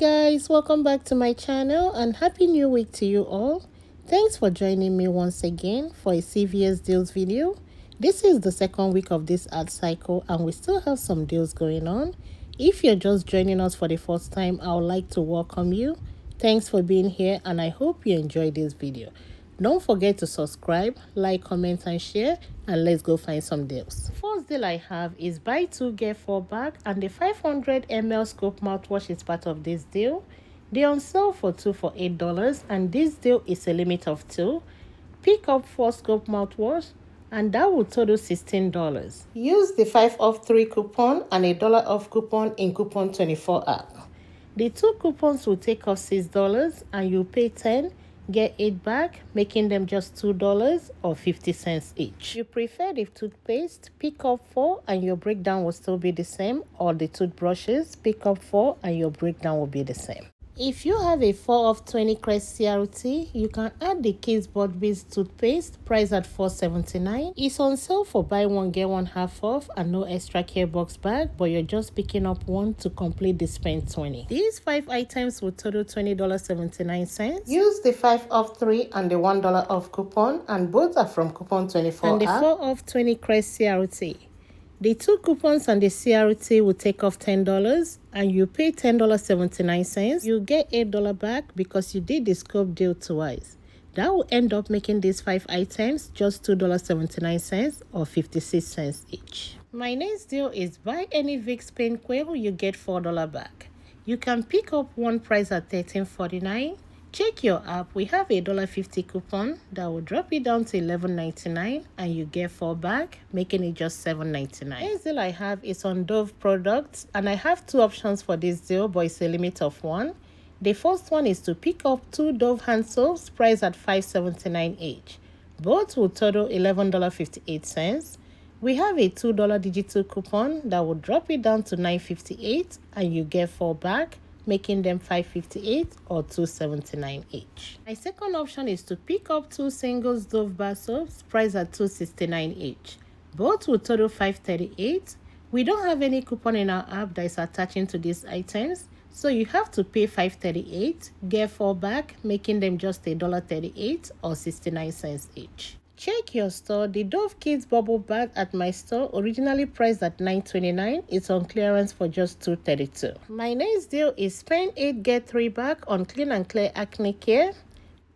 guys, welcome back to my channel and happy new week to you all. Thanks for joining me once again for a CVS deals video. This is the second week of this ad cycle and we still have some deals going on. If you're just joining us for the first time, I would like to welcome you. Thanks for being here and I hope you enjoyed this video. Don't forget to subscribe, like, comment and share, and let's go find some deals. First deal I have is buy 2 get 4 bag, and the 500 ml scope mouthwash is part of this deal. They're on sale for 2 for $8 and this deal is a limit of 2. Pick up 4 scope mouthwash and that will total $16. Use the 5 off 3 coupon and a $1 off coupon in Coupon 24 app. The 2 coupons will take off $6 and you pay 10. Get 8 back, making them just $2 or 50 cents each. If you prefer the toothpaste, pick up 4 and your breakdown will still be the same, or the toothbrushes, pick up 4 and your breakdown will be the same. If you have a 4 of 20 Crest CRT, you can add the Kids Bud-Biz toothpaste, priced at $4.79. It's on sale for buy one get one half off and no extra care box bag, but you're just picking up one to complete the spend 20. These 5 items will total $20.79. Use the 5 off 3 and the $1 off coupon, and both are from Coupon 24 and the 4 off 20 Crest CRT. The 2 coupons and the CRT will take off $10 and you pay $10.79. You get $8 back because you did the scope deal twice. That will end up making these 5 items just $2.79 or 56 cents each. My next deal is buy any Vicks PainQuil, you get $4 back. You can pick up one price at $13.49. Check your app, we have a $1.50 coupon that will drop it down to $11.99 and you get 4 back, making it just $7.99. Next deal I have is on Dove products and I have 2 options for this deal, but it's a limit of 1. The first one is to pick up 2 Dove hand soaps priced at $5.79 each. Both will total $11.58. We have a $2 digital coupon that will drop it down to $9.58 and you get 4 back, making them $5.58 or $2.79 each. My second option is to pick up 2 singles Dove bar soaps priced at $2.69 each. Both will total $5.38. We don't have any coupon in our app that is attaching to these items, so you have to pay $5.38, get 4 back, making them just $1.38 or 69 cents each. Check your store. The Dove Kids Bubble Bag at my store, originally priced at $9.29, is on clearance for just $2.32. My next deal is spend 8 get 3 back on Clean and Clear Acne Care.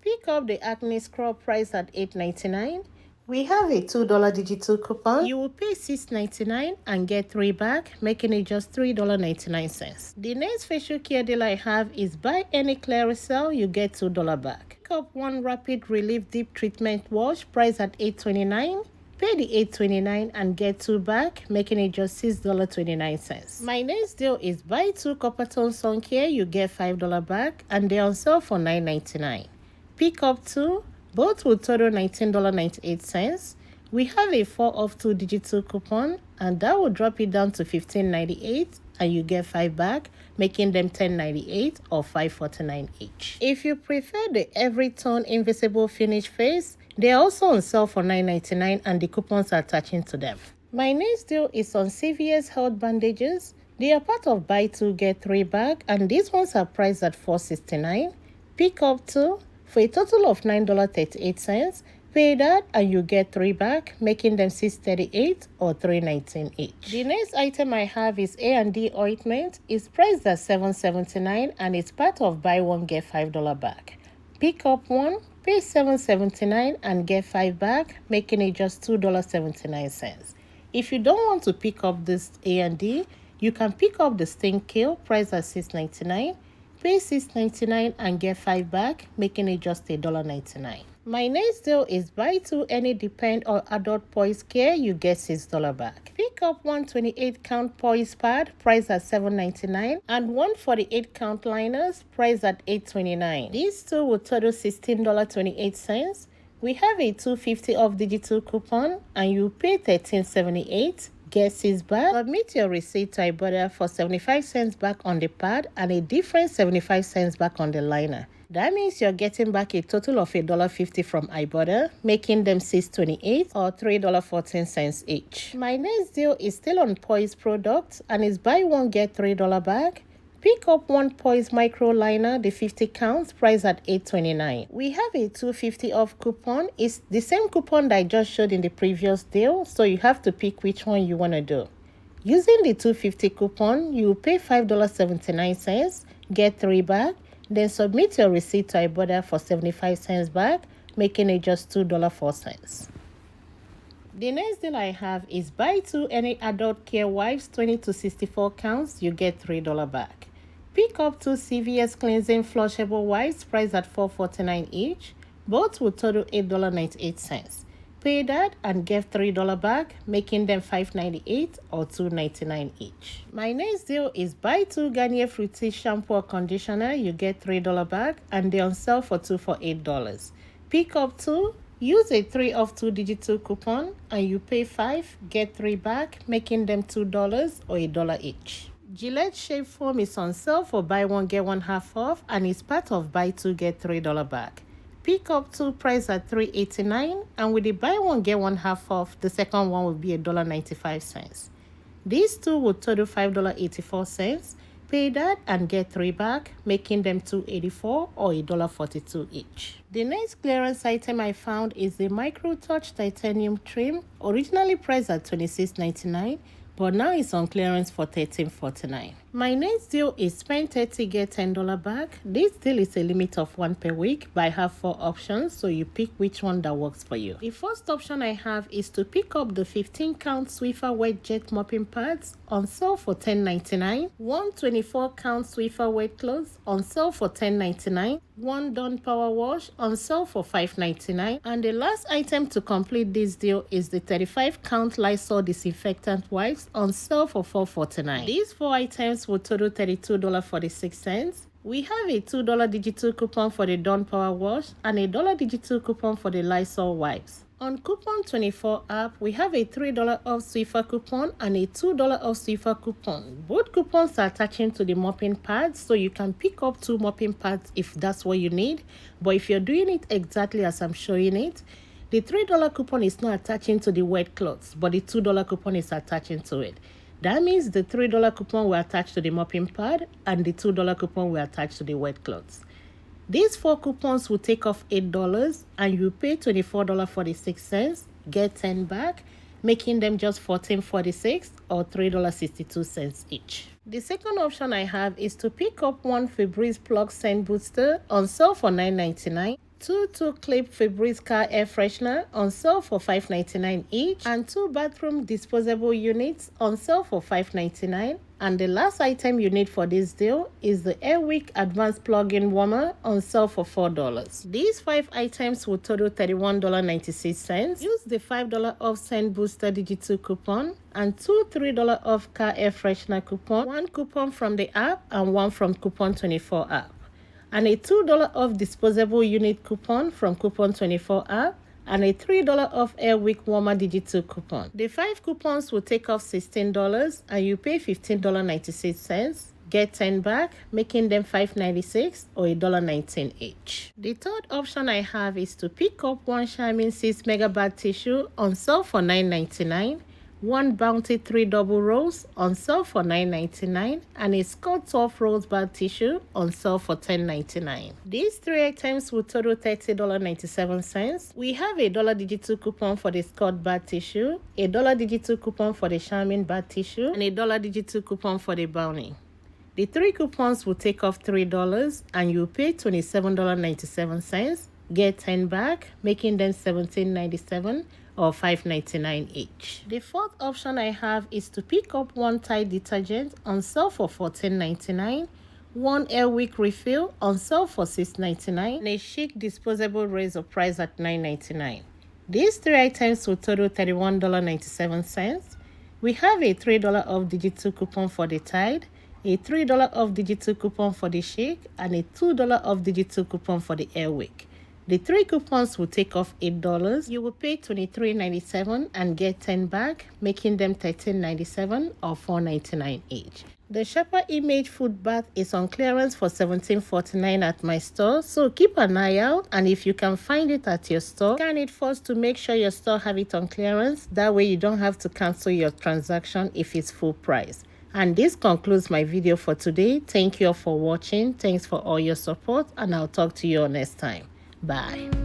Pick up the acne scrub priced at $8.99. We have a $2 digital coupon. You will pay $6.99 and get 3 back, making it just $3.99. The next facial care deal I have is buy any Clearasil, you get $2 back. Pick up 1 Rapid Relief Deep Treatment Wash priced at $8.29. Pay the $8.29 and get 2 back, making it just $6.29. My next deal is buy 2 Coppertone sun care, you get $5 back, and they're on sale for $9.99. Pick up 2. Both will total $19.98. We have a 4 off 2 digital coupon and that will drop it down to $15.98 and you get 5 back, making them $10.98 or $5.49 each. If you prefer the Every Tone Invisible Finish Face, they're also on sale for $9.99 and the coupons are attaching to them. My next deal is on CVS Health bandages. They are part of buy 2 get 3 bag and these ones are priced at $4.69. Pick up 2. For a total of $9.38, pay that and you get 3 back, making them $6.38 or $3.19 each. The next item I have is A&D ointment. It's priced at $7.79 and it's part of buy 1 get $5 back. Pick up 1, pay $7.79 and get 5 back, making it just $2.79. If you don't want to pick up this A&D, you can pick up the Stink Kale, priced at $6.99. Pay $6.99 and get 5 back, making it just $1.99. My next deal is buy 2 any Depend or Adult Poise care, you get $6 back. Pick up 1 28-count Poise pad, priced at $7.99, and 1 48-count liners, priced at $8.29. These 2 will total $16.28. We have a $2.50 off digital coupon, and you pay $13.78. Get 6 back. Submit your receipt to Ibotta for 75 cents back on the pad and a different 75 cents back on the liner. That means you're getting back a total of $1.50 from Ibotta, making them $6.28 or $3.14 each. My next deal is still on Poise products and is buy one get $3 back. Pick up one Poise micro liner, the 50 counts, priced at $8.29. We have a $2.50 off coupon. It's the same coupon that I just showed in the previous deal, so you have to pick which one you want to do. Using the $2.50 coupon, you will pay $5.79, get 3 back, then submit your receipt to Ibotta for 75 cents back, making it just $2.04. The next deal I have is buy 2 any adult care wipes 20 to 64 counts, you get $3 back. Pick up 2 CVS cleansing flushable wipes priced at $4.49 each. Both will total $8.98. Pay that and get $3 back, making them $5.98 or $2.99 each. My next deal is buy 2 Garnier Fructis shampoo or conditioner, you get $3 back, and they're on sale for 2 for $8. Pick up 2, use a 3 off 2 digital coupon, and you pay 5, get 3 back, making them $2 or $1 each. Gillette shave foam is on sale for buy 1 get 1 half off, and is part of buy 2 get $3 back. Pick up 2 price at $3.89, and with the buy 1 get 1 half off, the second one will be $1.95. These two will total $5.84. Pay that and get 3 back, making them $2.84 or $1.42 each. The next clearance item I found is the Micro Touch Titanium Trim, originally priced at $26.99, but now it's on clearance for $13.49. My next deal is spend $30, get $10 back. This deal is a limit of 1 per week, but I have 4 options, so you pick which one that works for you. The first option I have is to pick up the 15 count Swiffer Wet Jet mopping pads on sale for $10.99, 1 24 count Swiffer Wet Clothes on sale for $10.99, 1 Dawn Power Wash on sale for $5.99, and the last item to complete this deal is the 35 count Lysol disinfectant wipes on sale for $4.49. These 4 items will total $32.46. We have a $2 digital coupon for the Dawn Power Wash and a $1 digital coupon for the Lysol wipes. On Coupon 24 app, we have a $3 off Swiffer coupon and a $2 off Swiffer coupon. Both coupons are attaching to the mopping pads, so you can pick up 2 mopping pads if that's what you need. But if you're doing it exactly as I'm showing it, the $3 coupon is not attaching to the wet clothes, but the $2 coupon is attaching to it. That means the $3 coupon will attach to the mopping pad and the $2 coupon will attach to the wet clothes. These 4 coupons will take off $8 and you pay $24.46, get 10 back, making them just $14.46 or $3.62 each. The second option I have is to pick up 1 Febreze plug scent booster on sale for $9.99, 2 clip Febreze car air freshener on sale for $5.99 each, and 2 bathroom disposable units on sale for $5.99. And the last item you need for this deal is the Air Wick advanced plug-in warmer on sale for $4. These 5 items will total $31.96. Use the $5 off scent booster digital coupon and 2 $3 off car air freshener coupon, 1 coupon from the app and 1 from Coupon 24 app, and a $2 off disposable unit coupon from Coupon 24 app, and a $3 off Air Wick warmer digital coupon. The 5 coupons will take off $16 and you pay $15.96, get 10 back, making them $5.96 or $1.19 each. The third option I have is to pick up 1 Charmin 6 Megabat tissue on sale for $9.99, 1 Bounty 3 double rolls on sale for $9.99, and a Scott 12 rolls bar tissue on sale for $10.99. These 3 items will total $30.97. We have a $1 digital coupon for the Scott bar tissue, a $1 digital coupon for the Charmin bar tissue, and a $1 digital coupon for the Bounty. The 3 coupons will take off $3 and you pay $27.97, get 10 back, making them $17.97 or $5.99 each. The fourth option I have is to pick up 1 Tide detergent on sale for $14.99, 1 Air Wick refill on sale for $6.99, and a Chic disposable razor priced at $9.99. These 3 items will total $31.97. We have a $3 off digital coupon for the Tide, a $3 off digital coupon for the Chic, and a $2 off digital coupon for the Air Wick. The 3 coupons will take off $8. You will pay $23.97 and get 10 back, making them $13.97 or $4.99 each. The Shopper Image Food Bath is on clearance for $17.49 at my store, so keep an eye out, and if you can find it at your store, scan it first to make sure your store have it on clearance. That way you don't have to cancel your transaction if it's full price. And this concludes my video for today. Thank you all for watching. Thanks for all your support, and I'll talk to you all next time. Bye.